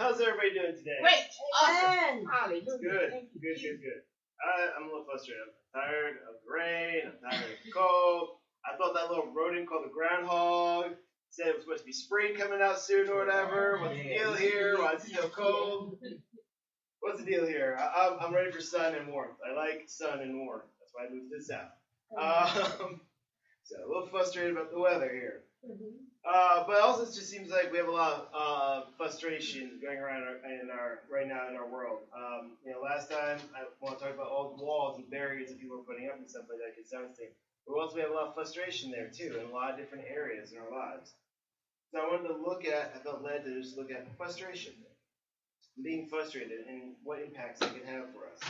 How's everybody doing today? Great. Amen. Awesome. Hallelujah. Good. Thank you, Good, Jesus. good, good. I'm a little frustrated. I'm tired of the rain. I'm tired of the cold. I thought that little rodent called the groundhog said it was supposed to be spring coming out soon or whatever. What's the deal here? Why is it still cold? What's the deal here? I'm ready for sun and warmth. I like sun and warmth. That's why I moved to the south. So a little frustrated about the weather here. But also it just seems like we have a lot of frustration going around right now in our world. Last time I want to talk about all the walls and barriers that people are putting up and stuff like that. It sounds like, but also we have a lot of frustration there too in a lot of different areas in our lives. So I wanted to I felt led to just look at frustration, being frustrated, and what impacts it can have for us.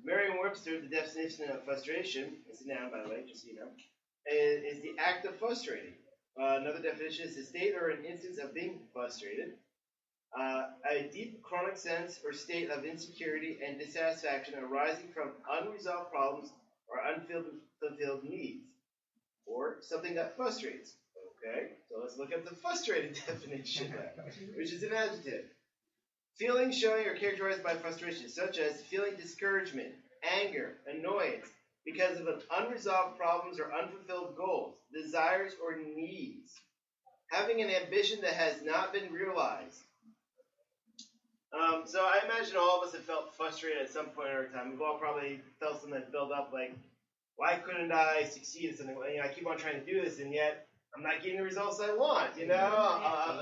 Merriam-Webster, the definition of frustration, it's a noun by the way, just so you know, is the act of frustrating. Another definition is a state or an instance of being frustrated. A deep chronic sense or state of insecurity and dissatisfaction arising from unresolved problems or unfulfilled needs, or something that frustrates. Okay, so let's look at the frustrated definition, which is an adjective. Feelings showing or characterized by frustration, such as feeling discouragement, anger, annoyance, because of unresolved problems or unfulfilled goals, desires, or needs. Having an ambition that has not been realized. So I imagine all of us have felt frustrated at some point in our time. We've all probably felt something that built up like, why couldn't I succeed at something? I keep on trying to do this, and yet I'm not getting the results I want,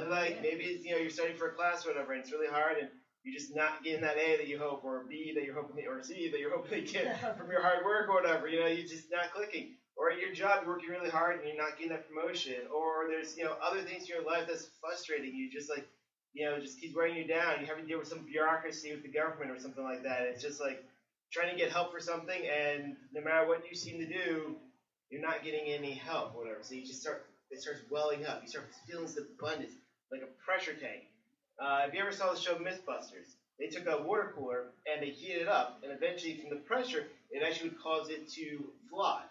like maybe it's, you're studying for a class or whatever, and it's really hard, and you're just not getting that A that you hope, or B that you're hoping, or C that you're hoping to get from your hard work or whatever. You're just not clicking. Or at your job, you're working really hard and you're not getting that promotion. Or there's other things in your life that's frustrating you. Just like just keeps wearing you down. You have to deal with some bureaucracy with the government or something like that. It's just like trying to get help for something, and no matter what you seem to do, you're not getting any help, or whatever. So it starts welling up. You start feeling this abundance, like a pressure tank. If you ever saw the show Mythbusters, they took a water cooler and they heated it up, and eventually from the pressure, it actually would cause it to fly.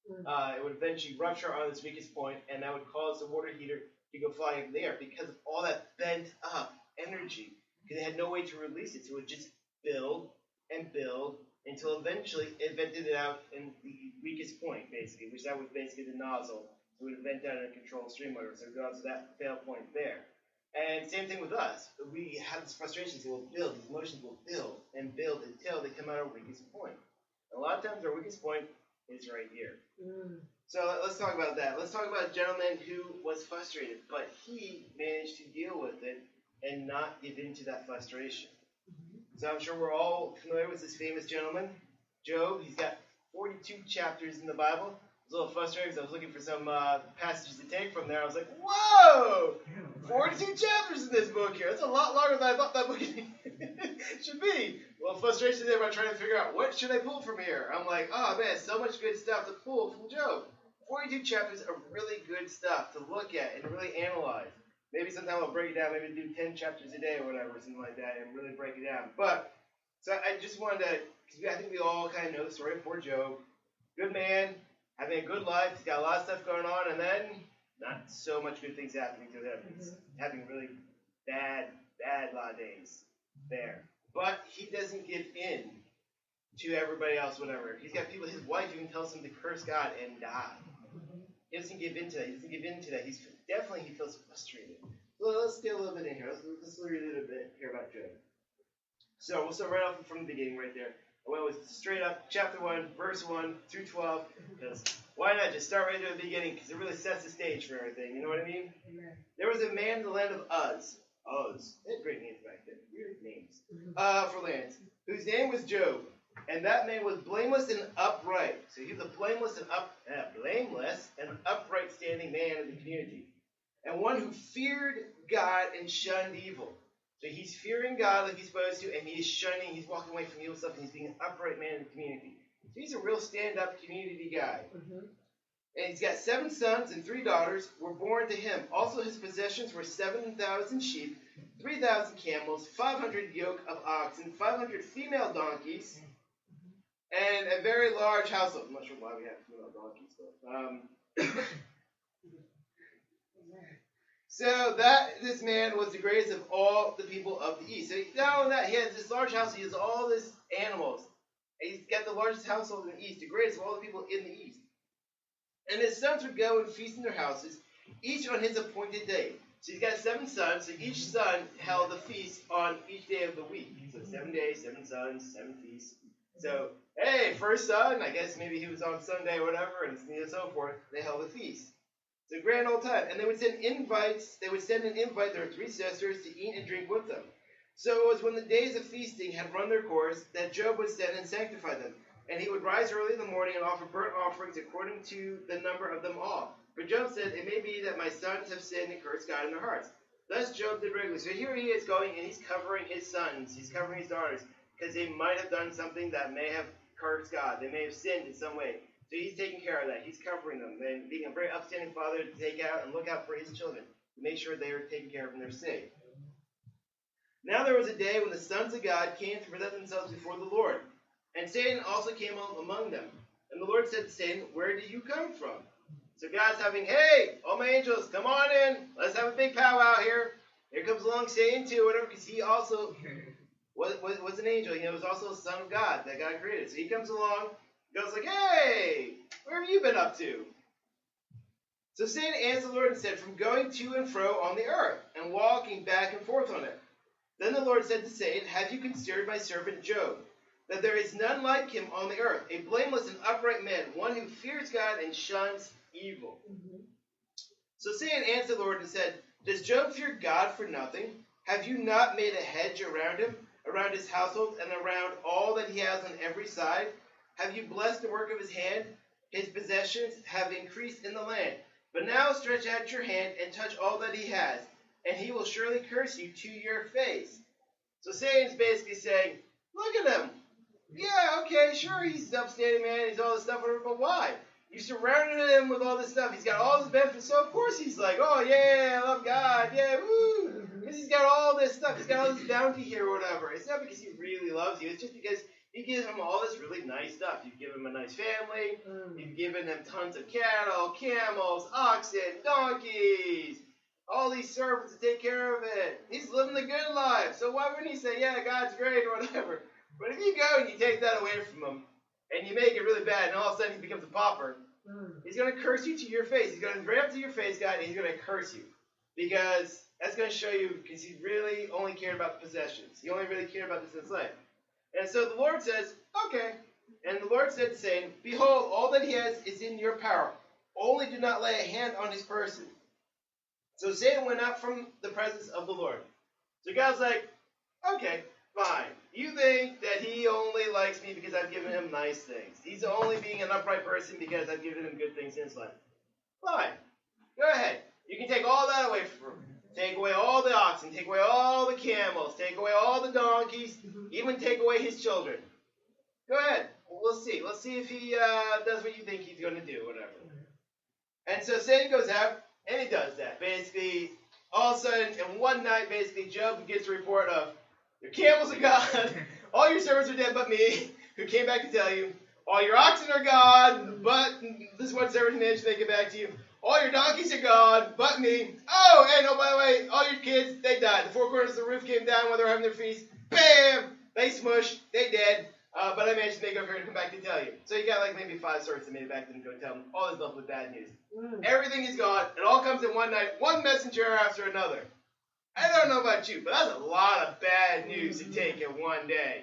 It would eventually rupture on its weakest point, and that would cause the water heater to go flying in the air because of all that bent up energy, because they had no way to release it. So it would just build and build until eventually it vented it out in the weakest point, basically, which that was basically the nozzle. So it would vent out in a controlled stream motor, so it would go out to that fail point there. And same thing with us. We have this frustration, so we'll build, these emotions will build and build until they come out our weakest point. And a lot of times our weakest point is right here. So let's talk about that. Let's talk about a gentleman who was frustrated, but he managed to deal with it and not give in to that frustration. So I'm sure we're all familiar with this famous gentleman, Job. He's got 42 chapters in the Bible. I was a little frustrated because I was looking for some passages to take from there. I was like, whoa! 42 chapters in this book here. That's a lot longer than I thought that book should be. Well, frustration there about trying to figure out what should I pull from here. I'm like, oh man, so much good stuff to pull from Job. 42 chapters of really good stuff to look at and really analyze. Maybe sometime I'll break it down, maybe do 10 chapters a day or whatever, something like that, and really break it down. But, so I just wanted to, because I think we all kind of know the story of poor Job. Good man, having a good life, he's got a lot of stuff going on, and then not so much good things happening to him. He's having really bad lot of days there. But he doesn't give in to everybody else, whatever. He's got people, his wife even tells him to curse God and die. He doesn't give in to that. He doesn't give in to that. He feels frustrated. So let's get a little bit in here. Let's read a little bit here about Job. So we'll start right off from the beginning right there. I went with straight up chapter 1, verse 1 through 12, because why not just start right at the beginning, because it really sets the stage for everything. You know what I mean? Amen. There was a man in the land of Uz. They had great names back then. Weird names. For lands. Whose name was Job. And that man was blameless and upright. So he was a blameless and upright standing man in the community. And one who feared God and shunned evil. So he's fearing God like he's supposed to, and he's shunning, he's walking away from evil stuff, and he's being an upright man in the community. So he's a real stand-up community guy. And he's got 7 sons and 3 daughters were born to him. Also his possessions were 7,000 sheep, 3,000 camels, 500 yoke of oxen, 500 female donkeys, and a very large household. I'm not sure why we have female donkeys, but So this man was the greatest of all the people of the East. So not only that, he has this large house. He has all these animals. And he's got the largest household in the East, the greatest of all the people in the East. And his sons would go and feast in their houses, each on his appointed day. So he's got 7 sons, so each son held a feast on each day of the week. So 7 days, 7 sons, 7 feasts. So, hey, first son, I guess maybe he was on Sunday or whatever, and so forth. They held a feast. It's a grand old time. And they would send invites. They would send an invite their 3 sisters to eat and drink with them. So it was when the days of feasting had run their course that Job would send and sanctify them. And he would rise early in the morning and offer burnt offerings according to the number of them all. For Job said, it may be that my sons have sinned and cursed God in their hearts. Thus Job did regularly. So here he is going, and he's covering his sons. He's covering his daughters, because they might have done something that may have cursed God. They may have sinned in some way. So he's taking care of that. He's covering them, and being a very upstanding father to take out and look out for his children, to make sure they are taken care of and they're safe. Now there was a day when the sons of God came to present themselves before the Lord. And Satan also came among them. And the Lord said to Satan, where do you come from? So God's having, hey, all my angels, come on in. Let's have a big powwow here. Here comes along Satan too, whatever, because he also was an angel. He was also a son of God that God created. So he comes along, goes like, hey, where have you been up to? So Satan answered the Lord and said, from going to and fro on the earth, and walking back and forth on it. Then the Lord said to Satan, have you considered my servant Job, that there is none like him on the earth, a blameless and upright man, one who fears God and shuns evil? So Satan answered the Lord and said, does Job fear God for nothing? Have you not made a hedge around him, around his household, and around all that he has on every side? Have you blessed the work of his hand? His possessions have increased in the land. But now stretch out your hand and touch all that he has, and he will surely curse you to your face. So Satan's basically saying, look at him. Yeah, okay, sure, he's an upstanding man, he's all this stuff, whatever, but why? You surrounded him with all this stuff. He's got all this benefits, so of course he's like, oh, yeah, I love God, yeah, woo. Because he's got all this stuff. He's got all this bounty here or whatever. It's not because he really loves you. It's just because you give him all this really nice stuff. You've given him a nice family. You've given him tons of cattle, camels, oxen, donkeys, all these servants to take care of it. He's living the good life. So why wouldn't he say, yeah, God's great or whatever? But if you go and you take that away from him, and you make it really bad, and all of a sudden he becomes a pauper, he's going to curse you to your face. He's going to bring up to your face, God, and he's going to curse you. Because that's going to show you, because he really only cared about the possessions. He only really cared about this in his life. And so the Lord says, okay. And the Lord said to Satan, behold, all that he has is in your power. Only do not lay a hand on his person. So Satan went out from the presence of the Lord. So God's like, okay, fine. You think that he only likes me because I've given him nice things. He's only being an upright person because I've given him good things in his life. Fine. Go ahead. You can take all that away from him. Take away all the oxen. Take away all the camels. Take away all the donkeys. Even take away his children. Go ahead. We'll see. Let's see if he does what you think he's going to do, whatever. And so Satan goes out, and he does that. Basically, all of a sudden, in one night, basically, Job gets a report of, your camels are gone. All your servants are dead but me, who came back to tell you. All your oxen are gone, but this one servant managed to make it back to you. All your donkeys are gone, but me. Oh, and oh, by the way, all your kids, they died. The 4 corners of the roof came down while they were having their feast. Bam! They smushed. They dead. But I managed to make it over here and come back to tell you. So you got like maybe 5 servants that made it back to them to go tell them all this stuff with bad news. Everything is gone. It all comes in one night. One messenger after another. I don't know about you, but that's a lot of bad news to take in one day.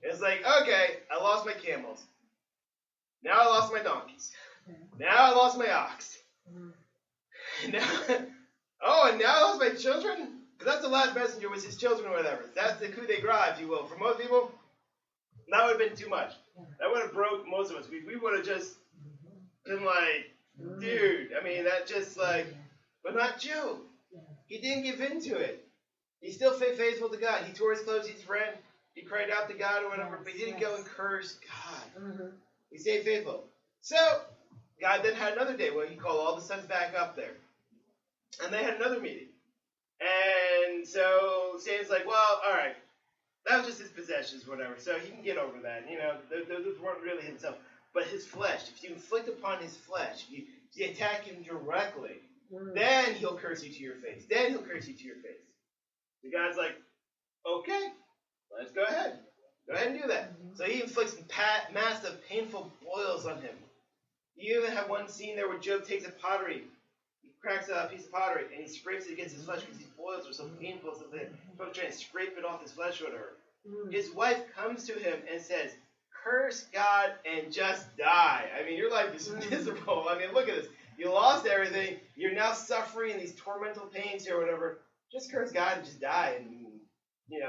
It's like, okay, I lost my camels. Now I lost my donkeys. Now I lost my ox. Now, and now I lost my children? Because that's the last messenger was his children or whatever. That's the coup de grace, if you will. For most people, that would have been too much. That would have broke most of us. We would have just been like, dude, I mean, that just like, but not Job. He didn't give in to it. He still stayed faithful to God. He tore his clothes, his friend. He cried out to God or whatever, but he didn't go and curse God. He stayed faithful. So, God then had another day where he called all the sons back up there. And they had another meeting. And so Satan's like, well, all right. That was just his possessions, whatever. So he can get over that. You know, those weren't really himself. But his flesh, if you inflict upon his flesh, if you attack him directly, then he'll curse you to your face. Then he'll curse you to your face. The God's like, okay, let's go ahead. Go ahead and do that. So he inflicts massive, painful boils on him. You even have one scene there where Job takes a pottery. He cracks a piece of pottery and he scrapes it against his flesh because these boils are so painful. So they're trying to scrape it off his flesh or whatever. His wife comes to him and says, curse God and just die. I mean, your life is miserable. I mean, look at this. You lost everything. You're now suffering these tormental pains here or whatever. Just curse God and just die and,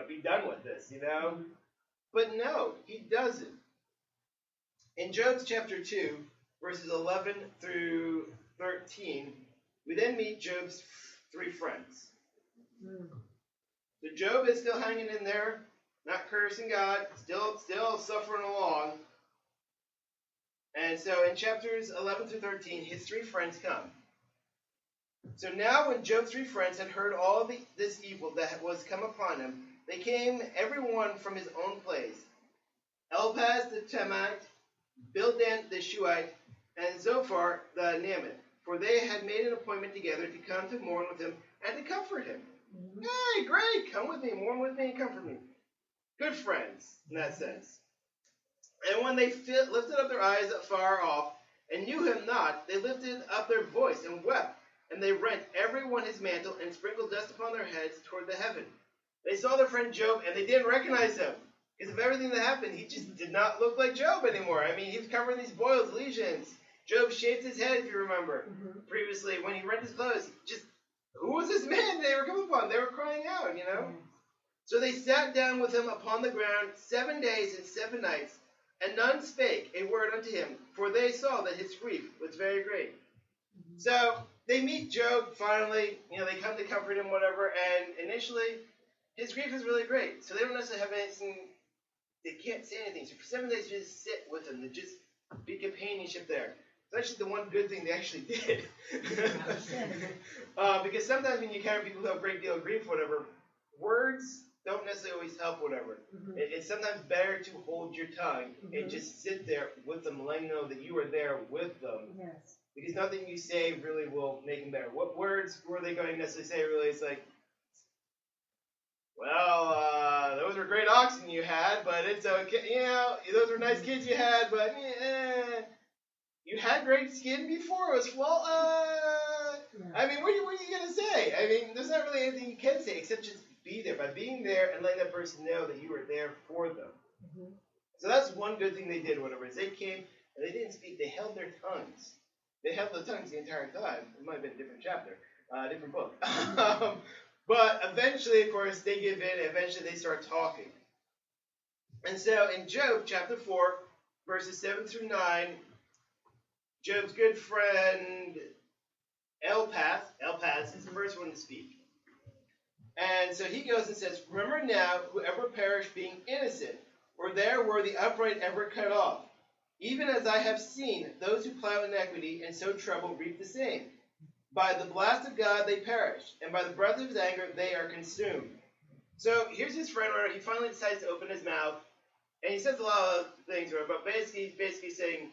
be done with this, But no, he doesn't. In Job chapter 2, verses 11 through 13, we then meet Job's three friends. So Job is still hanging in there, not cursing God, still suffering along. And so in chapters 11 through 13, his three friends come. So now when Job's three friends had heard all of this evil that was come upon him, they came every one from his own place. Eliphaz the Temanite, Bildad the Shuhite, and Zophar the Naaman. For they had made an appointment together to come to mourn with him and to comfort him. Hey, great! Come with me, mourn with me, and comfort me. Good friends, in that sense. And when they lifted up their eyes afar off, and knew him not, they lifted up their voice and wept. And they rent every one his mantle, and sprinkled dust upon their heads toward the heaven. They saw their friend Job, and they didn't recognize him. Because of everything that happened, he just did not look like Job anymore. I mean, he was covered in these boils, lesions. Job shaved his head, if you remember. Previously, when he rent his clothes, who was this man they were coming upon? They were crying out, So they sat down with him upon the ground 7 days and 7 nights, and none spake a word unto him, for they saw that his grief was very great. So they meet Job finally, they come to comfort him, whatever, and initially his grief is really great. So they don't necessarily have anything, they can't say anything. So for 7 days, you just sit with him, to just be companionship there. It's actually the one good thing they actually did. Because sometimes when you encounter people who have a great deal of grief, whatever, words don't necessarily always help, whatever. It's sometimes better to hold your tongue and just sit there with them, letting them know that you are there with them. Yes. Because nothing you say really will make them better. What words were they going to necessarily say? Really, it's like, well, those were great oxen you had, but it's okay. Those were nice kids you had, but you had great skin before. It was flawless. I mean, what are you going to say? I mean, there's not really anything you can say except just be there. By being there and letting that person know that you were there for them. So that's one good thing they did, whatever. Is they came and they didn't speak. They held their tongues. They held their tongues the entire time. It might have been a different chapter, different book. But eventually, of course, they give in. Eventually, they start talking. And so in Job chapter 4, verses 7 through 9, Job's good friend Eliphaz is the first one to speak. And so he goes and says, remember now, whoever perished being innocent, or there were the upright ever cut off. Even as I have seen, those who plow iniquity and sow trouble reap the same. By the blast of God they perish, and by the breath of his anger they are consumed. So here's his friend where he finally decides to open his mouth, and he says a lot of things, but he's basically saying,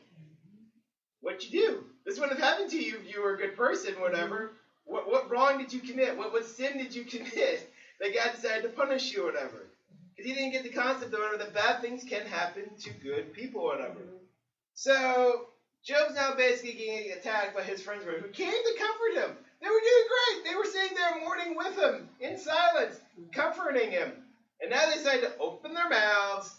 what'd you do? This wouldn't have happened to you if you were a good person, whatever. What wrong did you commit? What sin did you commit that God decided to punish you, whatever? Because he didn't get the concept of whatever, that bad things can happen to good people, whatever. So Job's now basically getting attacked by his friends who came to comfort him. They were doing great. They were sitting there mourning with him in silence, comforting him. And now they decide to open their mouths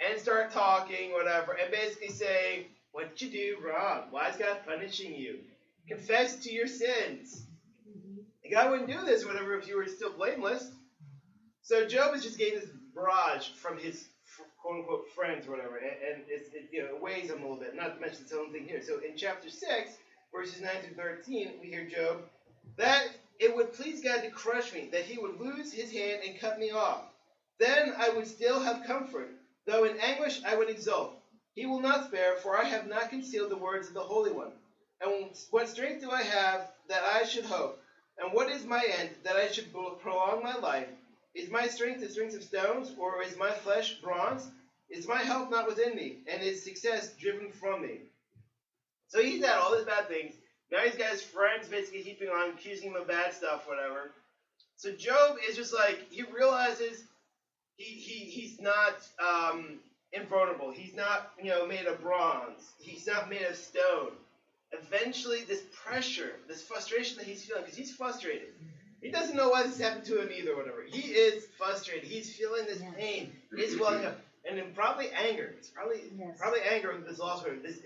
and start talking, whatever, and basically say, what'd you do wrong? Why is God punishing you? Confess to your sins. God wouldn't do this, whatever, if you were still blameless. So Job is just getting this barrage from his quote-unquote friends or whatever, and it weighs him a little bit, not to mention its own thing here. So in chapter 6, verses 9 through 13, we hear Job, that it would please God to crush me, that he would loose his hand and cut me off. Then I would still have comfort, though in anguish I would exult. He will not spare, for I have not concealed the words of the Holy One. And what strength do I have that I should hope? And what is my end, that I should prolong my life? Is my strength the strength of stones, or is my flesh bronze? Is my help not within me, and is success driven from me? So he's had all these bad things. Now he's got his friends basically heaping on, accusing him of bad stuff, whatever. So Job is just like, he realizes he's not invulnerable. He's not, made of bronze. He's not made of stone. Eventually, this pressure, this frustration that he's feeling, because he's frustrated. He doesn't know why this happened to him either, whatever. He is frustrated. He's feeling this pain. He's welling up. And then probably anger. It's probably anger with this loss, this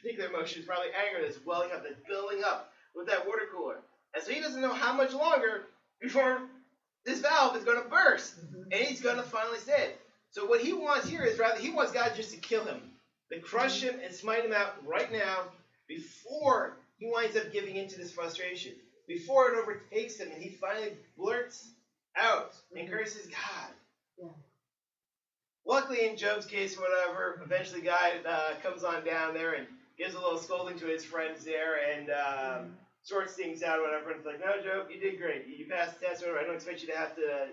particular emotion is probably anger that's welling up, that's building up with that water cooler. And so he doesn't know how much longer before this valve is going to burst. And he's going to finally say it. So what he wants here is he wants God just to kill him, to crush him and smite him out right now before he winds up giving into this frustration, before it overtakes him and he finally blurts out and curses God. Yeah. Luckily, in Job's case, whatever, eventually God comes on down there and gives a little scolding to his friends there and sorts things out, whatever. And it's like, no, Job, you did great. You passed the test, whatever. I don't expect you to have to,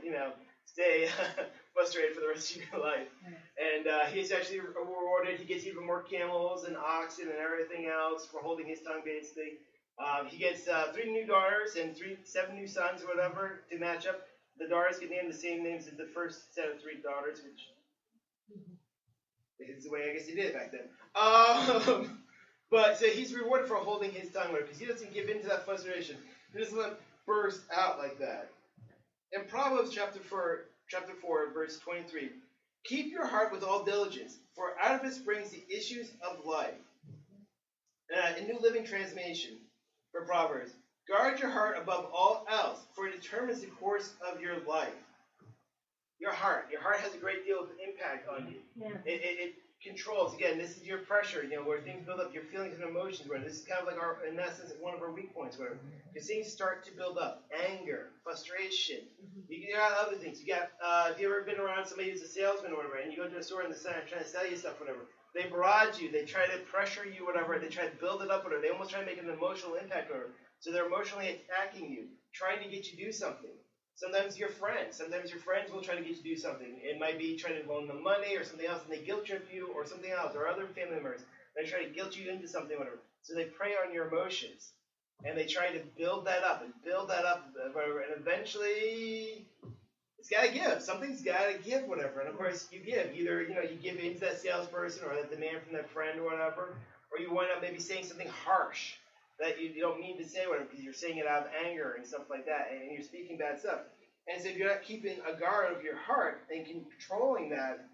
stay frustrated for the rest of your life. And he's actually rewarded. He gets even more camels and oxen and everything else for holding his tongue, basically. He gets 3 new daughters and 7 new sons, or whatever, to match up. The daughters get named the same names as the first set of 3 daughters, which is the way I guess he did it back then. But so he's rewarded for holding his tongue, because he doesn't give in to that frustration. He doesn't let it burst out like that. In Proverbs chapter 4, verse 23, keep your heart with all diligence, for out of it springs the issues of life. In New Living Translation for Proverbs, guard your heart above all else, for it determines the course of your life. Your heart has a great deal of impact on you. Yeah. It controls, again, this is your pressure, where things build up, your feelings and emotions, where this is kind of like in essence, one of our weak points, where because things start to build up, anger, frustration. You got other things. You got, have you ever been around somebody who's a salesman or whatever, and you go to a store in the center trying to sell you stuff, whatever. They barrage you, they try to pressure you, whatever, they try to build it up, whatever. They almost try to make an emotional impact, whatever. So they're emotionally attacking you, trying to get you to do something. Sometimes your friends will try to get you to do something. It might be trying to loan them money or something else, and they guilt trip you or something else, or other family members. They try to guilt you into something, whatever. So they prey on your emotions, and they try to build that up, whatever. And eventually, it's got to give. Something's got to give, whatever. And of course, you give. Either you give in to that salesperson or that demand from that friend or whatever, or you wind up maybe saying something harsh that you don't mean to say, whatever, because you're saying it out of anger and stuff like that, and you're speaking bad stuff. And so if you're not keeping a guard of your heart and controlling that,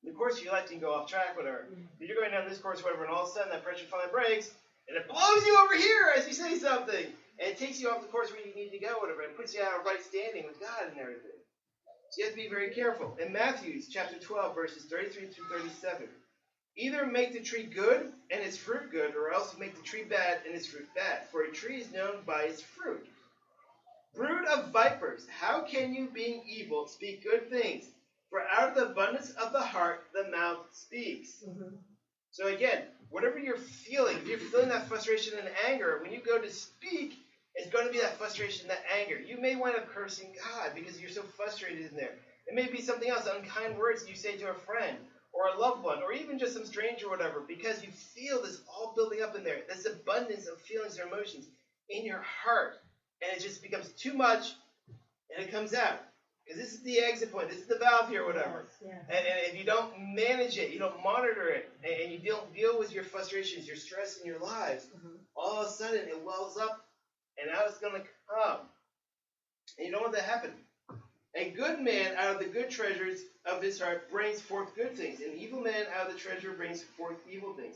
of course your life can go off track, whatever. But you're going down this course, whatever, and all of a sudden that pressure finally breaks, and it blows you over here as you say something, and it takes you off the course where you need to go, whatever, and puts you out of right standing with God and everything. So you have to be very careful. In Matthew chapter 12, verses 33 through 37, either make the tree good and its fruit good, or else make the tree bad and its fruit bad. For a tree is known by its fruit. Brood of vipers, how can you, being evil, speak good things? For out of the abundance of the heart, the mouth speaks. So again, whatever you're feeling, if you're feeling that frustration and anger, when you go to speak, it's going to be that frustration, that anger. You may wind up cursing God because you're so frustrated in there. It may be something else, unkind words you say to a friend, or a loved one, or even just some stranger or whatever, because you feel this all building up in there, this abundance of feelings or emotions in your heart, and it just becomes too much, and it comes out. Because this is the exit point, this is the valve here, or whatever. Yes, yeah. And if you don't manage it, you don't monitor it, and you don't deal with your frustrations, your stress in your lives, all of a sudden it wells up, and out it's going to come. And you don't want that to happen. A good man out of the good treasures of his heart brings forth good things. An evil man out of the treasure brings forth evil things.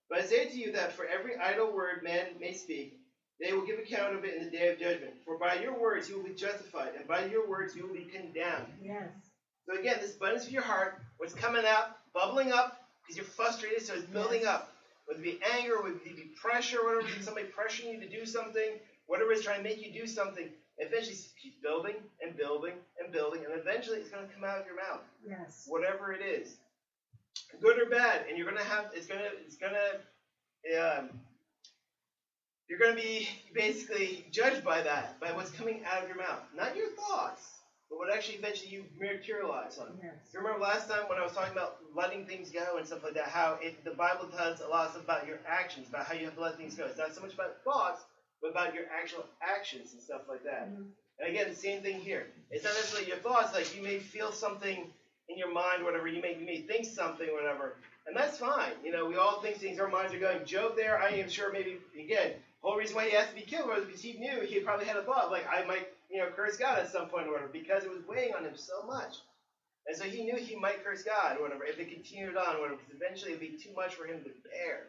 But I say to you that for every idle word man may speak, they will give account of it in the day of judgment. For by your words you will be justified, and by your words you will be condemned. Yes. So again, this abundance of your heart, what's coming out, bubbling up, because you're frustrated, so it's building up. Whether it be anger, whether it be pressure, whatever, somebody pressuring you to do something, whatever is trying to make you do something, eventually it keeps building and building and building, and eventually it's going to come out of your mouth. Yes. Whatever it is, good or bad, and you're going to have, you're going to be basically judged by that, by what's coming out of your mouth, not your thoughts, but what actually eventually you materialize on. Yes. You remember last time when I was talking about letting things go and stuff like that, how the Bible does a lot of stuff about your actions, about how you have to let things go. It's not so much about thoughts, but about your actual actions and stuff like that. Mm-hmm. And again, the same thing here. It's not necessarily your thoughts. Like you may feel something in your mind, whatever. You may think something, whatever. And that's fine. You know, we all think things. Our minds are going. Job there, I am sure maybe, again, the whole reason why he asked to be killed was because he knew he probably had a thought, like, I might, curse God at some point or whatever, because it was weighing on him so much. And so he knew he might curse God or whatever if it continued on or whatever, because eventually it would be too much for him to bear.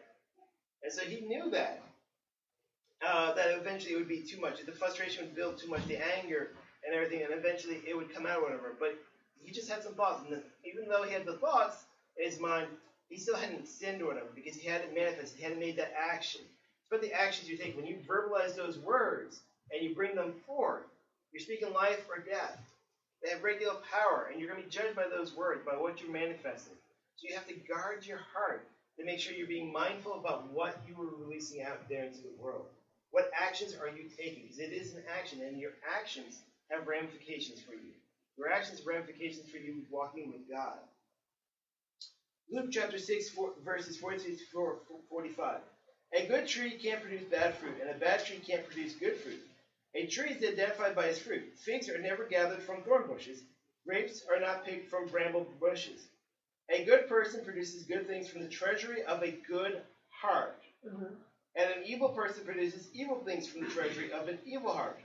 And so he knew that. That eventually it would be too much. The frustration would build too much, the anger and everything, and eventually it would come out or whatever. But he just had some thoughts. And even though he had the thoughts in his mind, he still hadn't sinned or whatever, because he hadn't manifested, he hadn't made that action. It's about the actions you take. When you verbalize those words and you bring them forth, you're speaking life or death. They have a great deal of power, and you're going to be judged by those words, by what you're manifesting. So you have to guard your heart to make sure you're being mindful about what you are releasing out there into the world. What actions are you taking? Because it is an action, and your actions have ramifications for you. Your actions have ramifications for you walking with God. Luke chapter 6, verses 43 to 45. A good tree can't produce bad fruit, and a bad tree can't produce good fruit. A tree is identified by its fruit. Figs are never gathered from thorn bushes. Grapes are not picked from bramble bushes. A good person produces good things from the treasury of a good heart. Mm-hmm. And an evil person produces evil things from the treasury of an evil heart.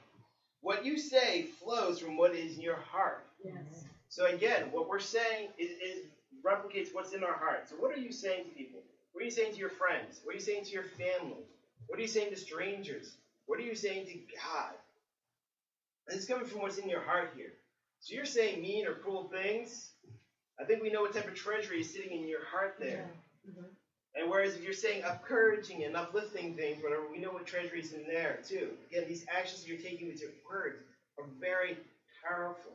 What you say flows from what is in your heart. Yes. So again, what we're saying is replicates what's in our heart. So what are you saying to people? What are you saying to your friends? What are you saying to your family? What are you saying to strangers? What are you saying to God? And it's coming from what's in your heart here. So you're saying mean or cruel things. I think we know what type of treasury is sitting in your heart there. Yeah. Mm-hmm. And whereas if you're saying encouraging and uplifting things, whatever, we know what treasury is in there too. Again, these actions you're taking with your words are very powerful.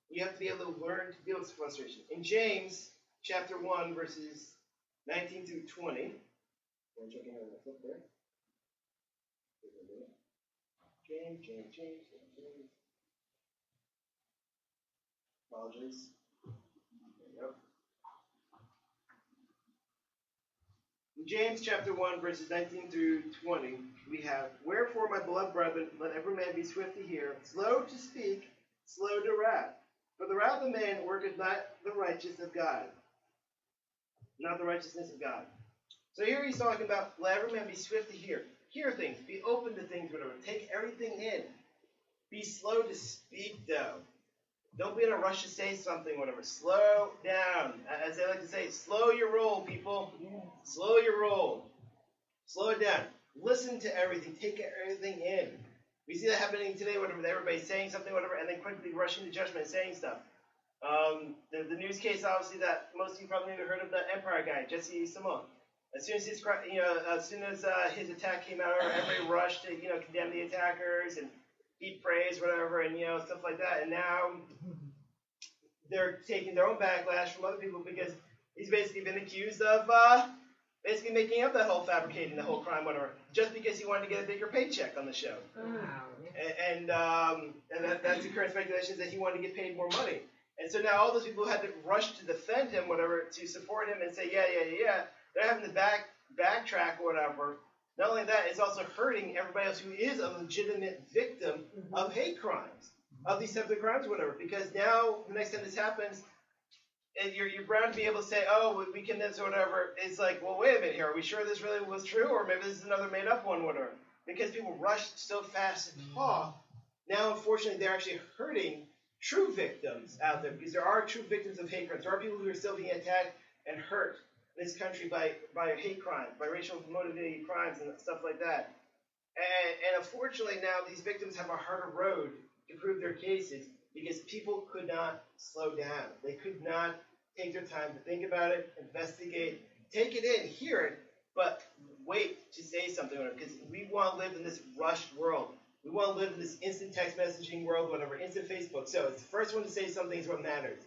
You have to be able to learn to deal with frustration. In James chapter 1, verses 19 through 20. James. Apologies. There you go. In James chapter 1, verses 19 through 20, we have, Wherefore, my beloved brethren, let every man be swift to hear, slow to speak, slow to wrath. For the wrath of man worketh not the righteousness of God. Not the righteousness of God. So here he's talking about, let every man be swift to hear. Hear things, be open to things, whatever. Take everything in. Be slow to speak, though. Don't be in a rush to say something, whatever. Slow down. As they like to say, slow your roll, people. Yes. Slow your roll. Slow it down. Listen to everything. Take everything in. We see that happening today, whatever. Everybody's saying something, whatever, and then quickly rushing to judgment and saying stuff. The news case, obviously, that most of you probably have heard of, the Empire guy, Jesse Simone. As soon as his attack came out, everybody rushed to condemn the attackers and heap praise, whatever, and stuff like that. And now they're taking their own backlash from other people because he's basically been accused of basically making up that whole fabricating the whole crime, whatever, just because he wanted to get a bigger paycheck on the show. Wow. And that's the current speculation is that he wanted to get paid more money. And so now all those people who had to rush to defend him, whatever, to support him and say, yeah, they're having to backtrack or whatever. Not only that, it's also hurting everybody else who is a legitimate victim of hate crimes, of these types of crimes, whatever. Because now, the next time this happens, and you're bound to be able to say, oh, we can this or whatever. It's like, well, wait a minute here. Are we sure this really was true? Or maybe this is another made-up one, whatever. Because people rush so fast to talk. Now, unfortunately, they're actually hurting true victims out there. Because there are true victims of hate crimes. There are people who are still being attacked and hurt in this country by hate crimes, by racial motivated crimes and stuff like that. And unfortunately, now these victims have a harder road to prove their cases because people could not slow down. They could not take their time to think about it, investigate, take it in, hear it, but wait to say something on it because we want to live in this rushed world. We want to live in this instant text messaging world, whatever, instant Facebook. So it's the first one to say something is what matters.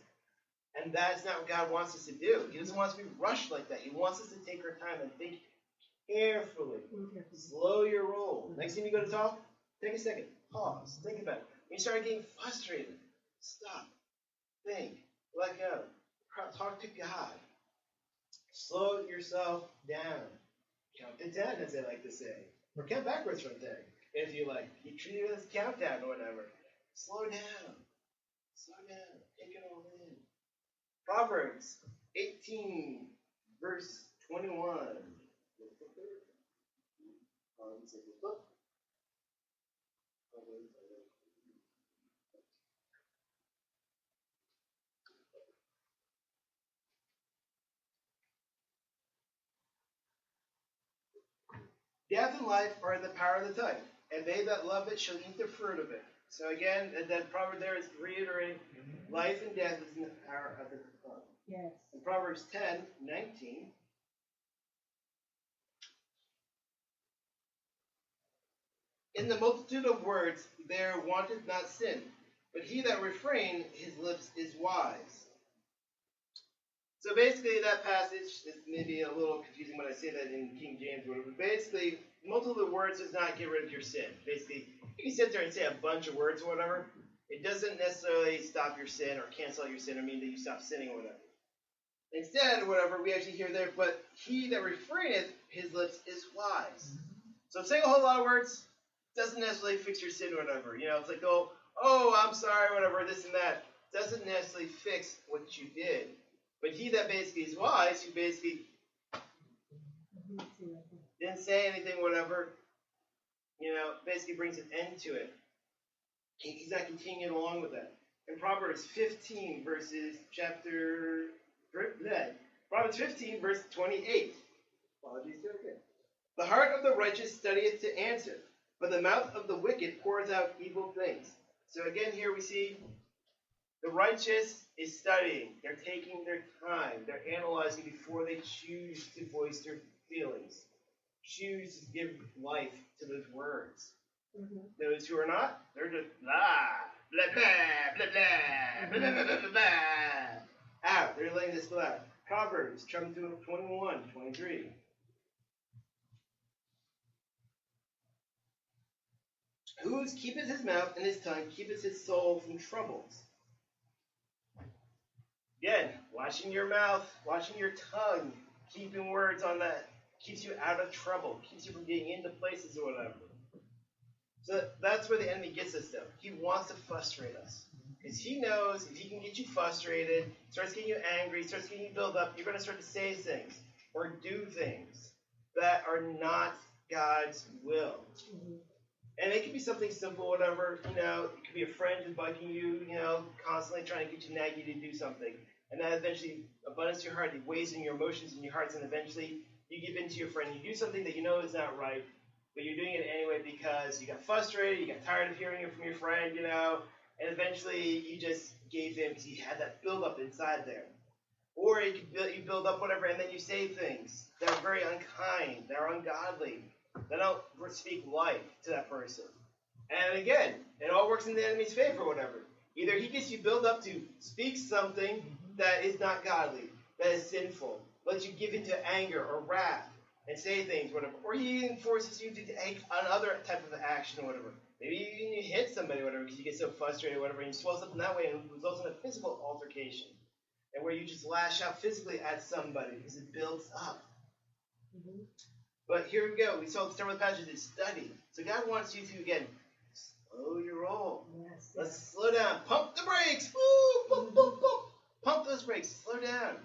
And that's not what God wants us to do. He doesn't want us to be rushed like that. He wants us to take our time and think carefully. Slow your roll. Next time you go to talk, take a second. Pause. Think about it. When you start getting frustrated, Stop. Think. Let go. Talk to God. Slow yourself down. Count to 10, as they like to say. Or count backwards from 10. If you like. You treat it as countdown or whatever. Slow down. Slow down. Take it all in. Proverbs 18, verse 21. Death and life are in the power of the tongue, and they that love it shall eat the fruit of it. So again, that proverb there is reiterating life and death is in the power of the tongue. Yes. In Proverbs 10:19. In the multitude of words there wanteth not sin, but he that refrain his lips is wise. So basically that passage is maybe a little confusing when I say that in King James or whatever. But basically, multiple words does not get rid of your sin. Basically, you can sit there and say a bunch of words or whatever. It doesn't necessarily stop your sin or cancel out your sin or mean that you stop sinning or whatever. Instead, or whatever, we actually hear there, but he that refraineth his lips is wise. So saying a whole lot of words doesn't necessarily fix your sin or whatever. You know, it's like, oh, I'm sorry, whatever, this and that. Doesn't necessarily fix what you did. But he that basically is wise, who basically didn't say anything, whatever, you know, basically brings an end to it. He's not continuing along with that. In Proverbs 15, Proverbs 15, verse 28. Apologies to again. The heart of the righteous studieth to answer, but the mouth of the wicked pours out evil things. So again, here we see the righteous is studying. They're taking their time. They're analyzing before they choose to voice their feelings. Choose to give life to those words. Mm-hmm. Those who are not, they're just blah, blah, blah, blah, blah, blah, blah, blah, blah. Out. They're letting this go out. Proverbs 21:23. Who keepeth his mouth and his tongue, keepeth his soul from troubles. Again, watching your mouth, watching your tongue, keeping words on that keeps you out of trouble, keeps you from getting into places or whatever. So that's where the enemy gets us, though. He wants to frustrate us. Because he knows if he can get you frustrated, starts getting you angry, starts getting you built up, you're going to start to say things or do things that are not God's will. Mm-hmm. And it could be something simple, whatever, you know, it could be a friend who's bugging you, you know, constantly trying to get you, nag you to do something. And that eventually, abundance to your heart, it weighs in your emotions and your hearts, and eventually you give in to your friend. You do something that you know is not right, but you're doing it anyway because you got frustrated, you got tired of hearing it from your friend, you know, and eventually you just gave in because you had that build-up inside there. Or you build up whatever, and then you say things that are very unkind, that are ungodly, that don't speak life to that person. And again, it all works in the enemy's favor or whatever. Either he gets you built up to speak something that is not godly, that is sinful, lets you give into anger or wrath and say things, whatever. Or he even forces you to take another type of action or whatever. Maybe even you hit somebody or whatever because you get so frustrated or whatever, and you swell something that way and it results in a physical altercation. And where you just lash out physically at somebody because it builds up. Mm-hmm. But here we go. We saw the start of the passage is study. So God wants you to, again, slow your roll. Yes. Let's slow down. Pump the brakes. Woo! Pump, pump, pump. Pump those brakes. Slow down.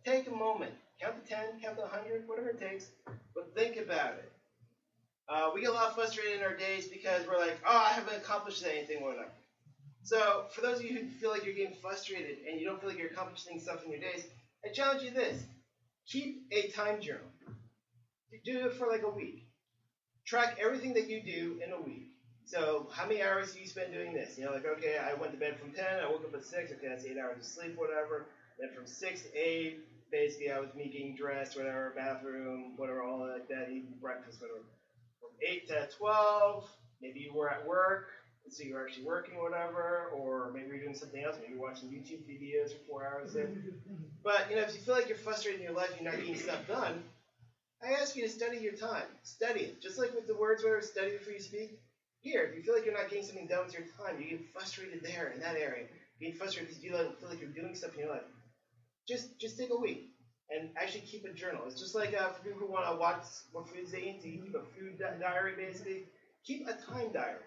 Take a moment. Count to 10, count to 100, whatever it takes. But think about it. We get a lot frustrated in our days because we're like, I haven't accomplished anything, whatever. So for those of you who feel like you're getting frustrated and you don't feel like you're accomplishing stuff in your days, I challenge you this. Keep a time journal. Do it for like a week. Track everything that you do in a week. So how many hours do you spend doing this? You know, like, okay, I went to bed from 10, I woke up at 6, okay, that's 8 hours of sleep, whatever. Then from 6 to 8, basically I was me getting dressed, whatever, bathroom, whatever, all like that, eating breakfast, whatever. From 8 to 12, maybe you were at work, so you're actually working or whatever, or maybe you're doing something else, maybe you're watching YouTube videos for 4 hours there. But, you know, if you feel like you're frustrated in your life and you're not getting stuff done, I ask you to study your time. Study it. Just like with the words where study before you speak. Here, if you feel like you're not getting something done with your time, you get frustrated there in that area. getting frustrated because you feel like you're doing stuff in your life, just take a week and actually keep a journal. It's just like for people who want to watch what foods they eat, so you keep a food diary basically. Keep a time diary.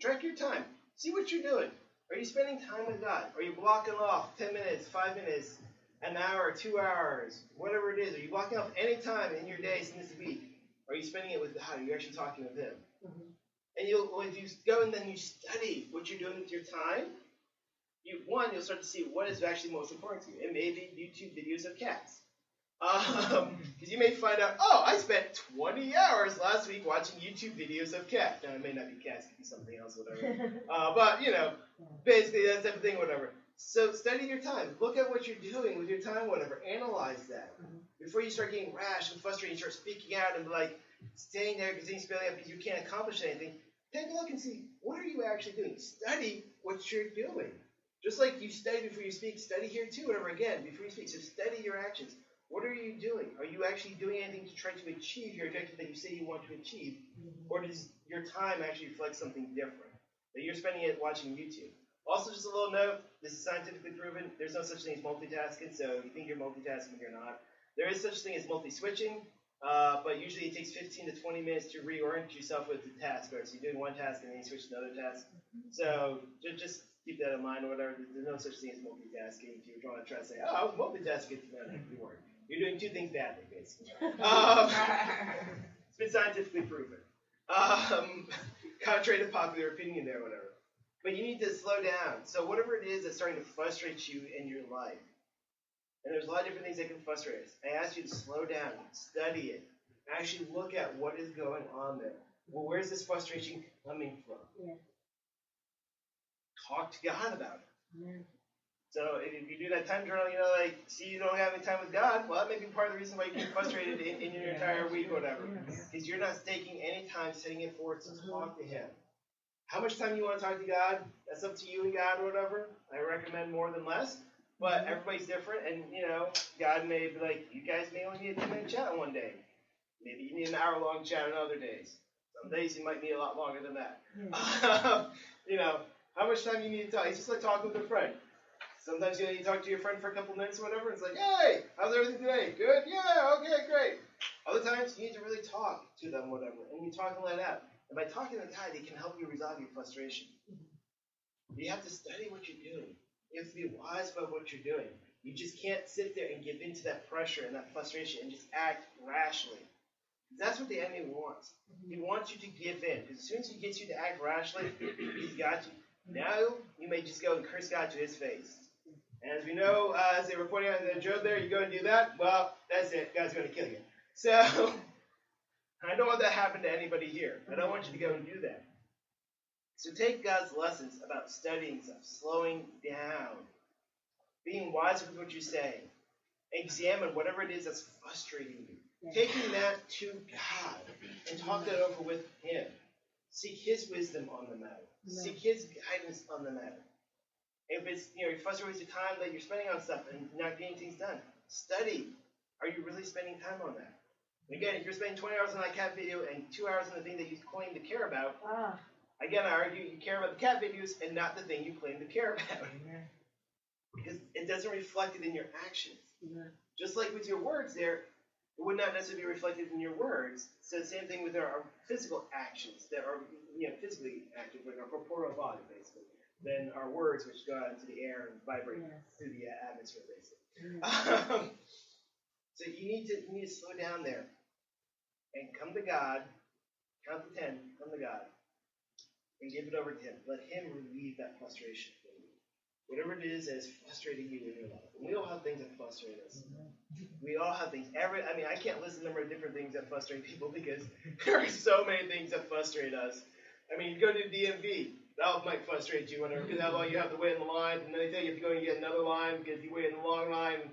Track your time. See what you're doing. Are you spending time with God? Are you blocking off 10 minutes, 5 minutes, an hour, 2 hours, whatever it is? Are you blocking off any time in your days in this week? Are you spending it with God? Are you actually talking with Him? Mm-hmm. And if you go and then you study what you're doing with your time, you'll start to see what is actually most important to you. It may be YouTube videos of cats. Because you may find out, I spent 20 hours last week watching YouTube videos of cats. Now, it may not be cats, it could be something else, whatever. But, basically that type of thing, whatever. So study your time. Look at what you're doing with your time, whatever. Analyze that. Before you start getting rash and frustrated, you start speaking out and staying there, continuing spelling out because you can't accomplish anything. Take a look and see, what are you actually doing? Study what you're doing. Just like you study before you speak, study here too, whatever, again, before you speak. So study your actions. What are you doing? Are you actually doing anything to try to achieve your objective that you say you want to achieve? Or does your time actually reflect something different? That you're spending it watching YouTube. Also, just a little note, this is scientifically proven. There's no such thing as multitasking, so if you think you're multitasking, you're not. There is such thing as multi-switching, but usually it takes 15 to 20 minutes to reorient yourself with the task. Or so you're doing one task and then you switch to another task. So just keep that in mind or whatever. There's no such thing as multitasking. If you're trying to say, I was multitasking, you weren't. You're doing two things badly, basically. It's been scientifically proven. Contrary to popular opinion there, whatever. But you need to slow down. So whatever it is that's starting to frustrate you in your life, and there's a lot of different things that can frustrate us, I ask you to slow down, study it, actually look at what is going on there. Well, where's this frustration coming from? Yeah. Talk to God about it. Yeah. So if you do that time journal, see you don't have any time with God, well, that may be part of the reason why you get frustrated in your entire week or whatever. Because you're not taking any time setting it forward to talk to Him. How much time you want to talk to God, that's up to you and God or whatever. I recommend more than less. But everybody's different, and, God may be like, you guys may only need a 10-minute chat on one day. Maybe you need an hour-long chat on other days. Some days you might need a lot longer than that. How much time you need to talk. It's just like talking with a friend. Sometimes you talk to your friend for a couple minutes or whatever. It's like, hey, how's everything today? Good? Yeah, okay, great. Other times you need to really talk to them, whatever, and you talk and let out. And by talking to God, He can help you resolve your frustration. You have to study what you're doing. You have to be wise about what you're doing. You just can't sit there and give in to that pressure and that frustration and just act rashly. That's what the enemy wants. He wants you to give in. As soon as he gets you to act rashly, he's got you. Now, you may just go and curse God to His face. And as we know, as they were pointing out in the Job there, you go and do that, well, that's it. God's going to kill you. So, I don't want that to happen to anybody here. I don't want you to go and do that. So take God's lessons about studying stuff, slowing down, being wise with what you say. Examine whatever it is that's frustrating you. Taking that to God and talk that over with Him. Seek His wisdom on the matter. Seek His guidance on the matter. If it's, you're frustrated with the time that you're spending on stuff and not getting things done, study. Are you really spending time on that? Again, if you're spending 20 hours on that cat video and 2 hours on the thing that you claim to care about, again, I argue you care about the cat videos and not the thing you claim to care about. Because it doesn't reflect it in your actions. Just like with your words there, it would not necessarily be reflected in your words. So the same thing with our physical actions that are physically active, like our corporeal body, basically, than our words, which go out into the air and vibrate through the atmosphere, basically. So you need to slow down there and come to God, count to 10, come to God, and give it over to Him. Let Him relieve that frustration for you. Whatever it is that is frustrating you in your life. And we all have things that frustrate us. We all have things. I can't list the number of different things that frustrate people because there are so many things that frustrate us. You go to the DMV. That might frustrate you, whatever, because how long you have to wait in the line, and then they tell you have to go and get another line because you wait in the long line.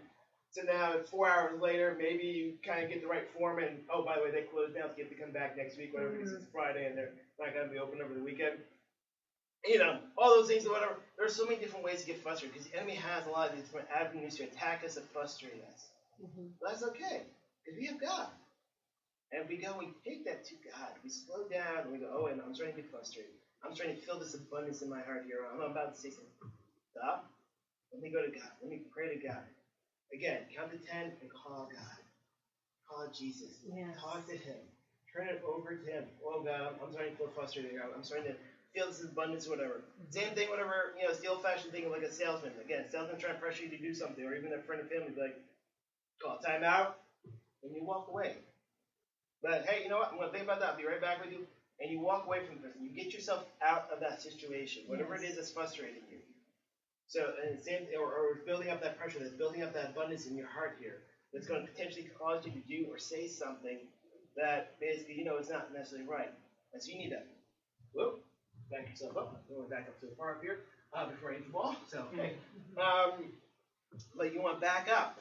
So now, 4 hours later, maybe you kind of get the right form, and oh, by the way, they closed down, so you have to come back next week, whatever, because it's Friday, and they're not going to be open over the weekend. All those things, whatever. There are so many different ways to get frustrated, because the enemy has a lot of different avenues to attack us and frustrate us. But that's okay, because we have God. And if we go and we take that to God, we slow down, and we go, and I'm starting to get frustrated. I'm trying to feel this abundance in my heart here. I'm about to say something. Stop. Let me go to God. Let me pray to God. Again, count to 10 and call God. Call Jesus. Yes. Talk to Him. Turn it over to Him. Oh God, I'm starting to feel frustrated here. I'm starting to feel this abundance, whatever. Same thing, whatever, it's the old-fashioned thing of like a salesman. Again, salesman trying to pressure you to do something, or even a friend or family be like, call time out, and you walk away. But hey, you know what? I'm going to think about that. I'll be right back with you. And you walk away from the person. You get yourself out of that situation, whatever it is that's frustrating you. So, and same, or building up that pressure, that's building up that abundance in your heart here, that's going to potentially cause you to do or say something that basically, it's not necessarily right. And so you need to, back yourself up. I'm going back up to the park here before I hit the ball. So, okay. But you want to back up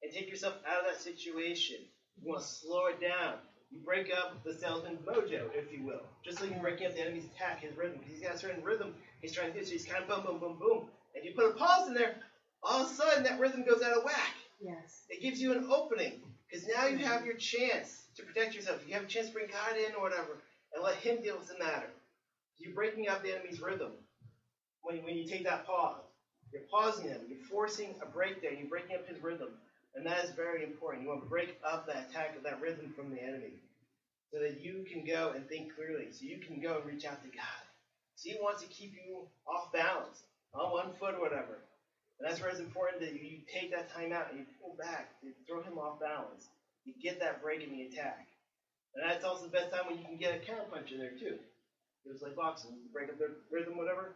and take yourself out of that situation. You want to slow it down. You break up the salesman's mojo, if you will. Just like you're breaking up the enemy's attack, his rhythm. Because he's got a certain rhythm he's trying to do. So he's kind of boom, boom, boom, boom. And you put a pause in there, all of a sudden that rhythm goes out of whack. Yes. It gives you an opening. Because now you have your chance to protect yourself. You have a chance to bring God in or whatever and let Him deal with the matter. You're breaking up the enemy's rhythm when you take that pause. You're pausing him. You're forcing a break there. You're breaking up his rhythm. And that is very important. You want to break up that attack of that rhythm from the enemy so that you can go and think clearly, so you can go and reach out to God. So He wants to keep you off balance, on one foot or whatever. And that's where it's important that you take that time out and you pull back, you throw him off balance. You get that break in the attack. And that's also the best time when you can get a counterpunch in there too. It was like boxing. You break up the rhythm, whatever,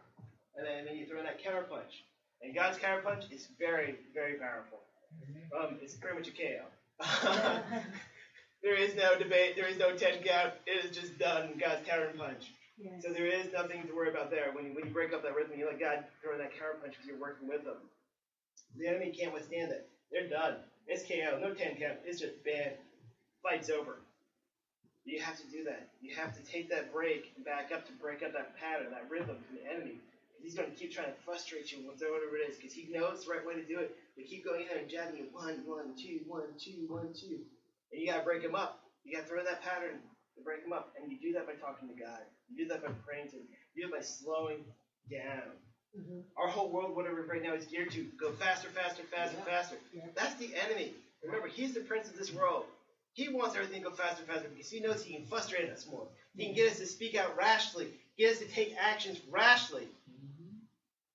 and then you throw in that counterpunch. And God's counterpunch is very, very powerful. It's pretty much a KO. There is no debate. There is no 10 count. It is just done. God's counterpunch. Yes. So there is nothing to worry about there. When you break up that rhythm, you let God throw in that counterpunch because you're working with them. The enemy can't withstand it. They're done. It's KO. No 10 count. It's just bad. Fight's over. You have to do that. You have to take that break and back up to break up that pattern, that rhythm from the enemy. He's going to keep trying to frustrate you with whatever it is because he knows the right way to do it. But keep going in there and jabbing you 1, 1, 2, 1, 2, 1, 2. And you got to break him up. You got to throw that pattern to break him up. And you do that by talking to God. You do that by praying to him. You do it by slowing down. Mm-hmm. Our whole world, whatever right now, is geared to go faster, faster, faster, faster. Yeah. That's the enemy. Remember, he's the prince of this world. He wants everything to go faster, faster because he knows he can frustrate us more. He can get us to speak out rashly, get us to take actions rashly.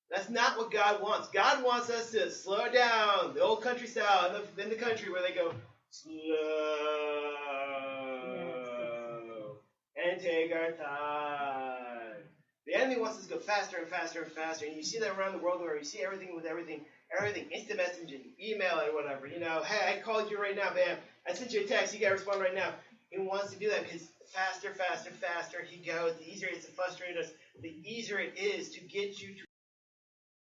That's not what God wants. God wants us to slow down, the old country style, in the country where they go slow and take our time. The enemy wants us to go faster and faster and faster, and you see that around the world where you see everything with everything, instant messaging, email it or whatever. Hey, I called you right now, bam. I sent you a text, you got to respond right now. He wants to do that because faster, faster, faster he goes. The easier it is to frustrate us, the easier it is to get you to